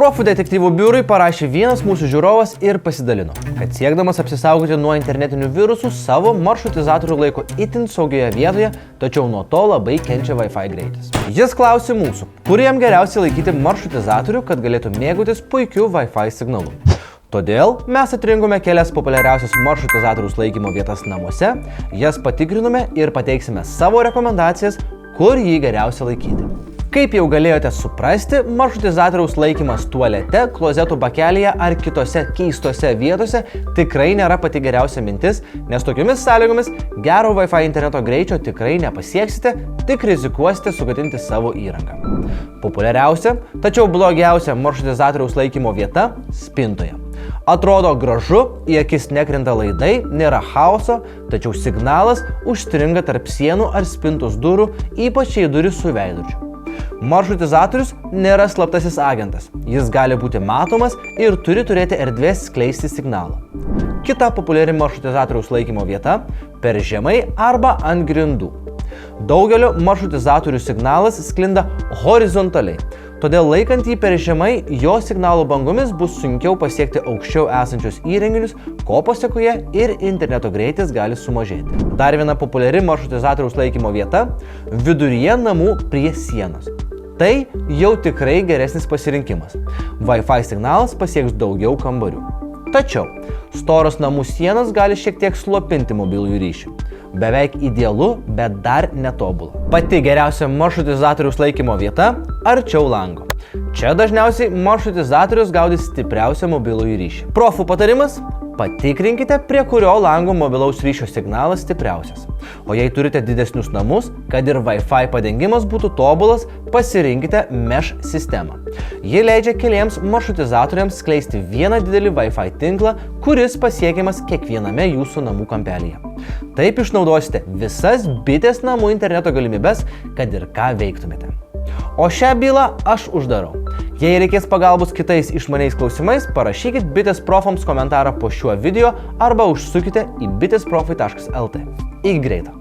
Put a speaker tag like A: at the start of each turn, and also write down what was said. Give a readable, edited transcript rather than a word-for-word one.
A: Profų detektyvų biurui parašė vienas mūsų žiūrovas ir pasidalino, kad siekdamas apsisaugoti nuo internetinių virusų savo maršrutizatorių laiko itin saugioje vietoje, tačiau nuo to labai kenčia Wi-Fi greitis. Jis klausė mūsų, kur jam geriausiai laikyti maršrutizatorių, kad galėtų mėgautis puikiu Wi-Fi signalu. Todėl mes atrinkome kelias populiariausias maršrutizatoriaus laikymo vietas namuose, jas patikrinome ir pateiksime savo rekomendacijas, kur jį geriausia laikyti. Kaip jau galėjote suprasti, maršrutizatoriaus laikymas tualete, klozetų bakelyje ar kitose keistose vietose tikrai nėra pati geriausia mintis, nes tokiomis sąlygomis gero Wi-Fi interneto greičio tikrai nepasieksite, tik rizikuosite sugadinti savo įrangą. Populiariausia, tačiau blogiausia maršrutizatoriaus laikymo vieta – spintoje. Atrodo gražu, į akis nekrinta laidai, nėra chaoso, tačiau signalas užstringa tarp sienų ar spintos durų, ypač jei duris su veidrodžiu. Maršrutizatorius nėra slaptasis agentas, jis gali būti matomas ir turi turėti erdvės skleisti signalą. Kita populiari maršrutizatoriaus laikymo vieta – per žemai arba ant grindų. Daugelio maršrutizatorių signalas sklinda horizontaliai, todėl laikant jį per žemai, jo signalo bangomis bus sunkiau pasiekti aukščiau esančius įrenginius, ko pasekoje ir interneto greitis gali sumažėti. Dar viena populiari maršrutizatoriaus laikymo vieta – viduryje namų prie sienos. Tai jau tikrai geresnis pasirinkimas. Wi-Fi signalas pasieks daugiau kambarių. Tačiau storos namų sienos gali šiek tiek slopinti mobilųjį ryšį. Beveik idealu, bet dar netobula. Pati geriausia maršrutizatoriaus laikymo vieta – arčiau lango. Čia dažniausiai maršrutizatorius gaudys stipriausią mobilųjį ryšį. Profų patarimas – patikrinkite, prie kurio lango mobilaus ryšio signalas stipriausias. O jei turite didesnius namus, kad ir Wi-Fi padengimas būtų tobulas, pasirinkite Mesh sistemą. Ji leidžia keliems maršrutizatoriams skleisti vieną didelį Wi-Fi tinklą, kuris pasiekiamas kiekviename jūsų namų kampelyje. Taip išnaudosite visas bitės namų interneto galimybes, kad ir ką veiktumėte. O šią bylą aš uždarau. Jei reikės pagalbos kitais išmaniais klausimais, parašykit bitės profams komentarą po šiuo video arba užsukite į bitesprofai.lt. Iki greito.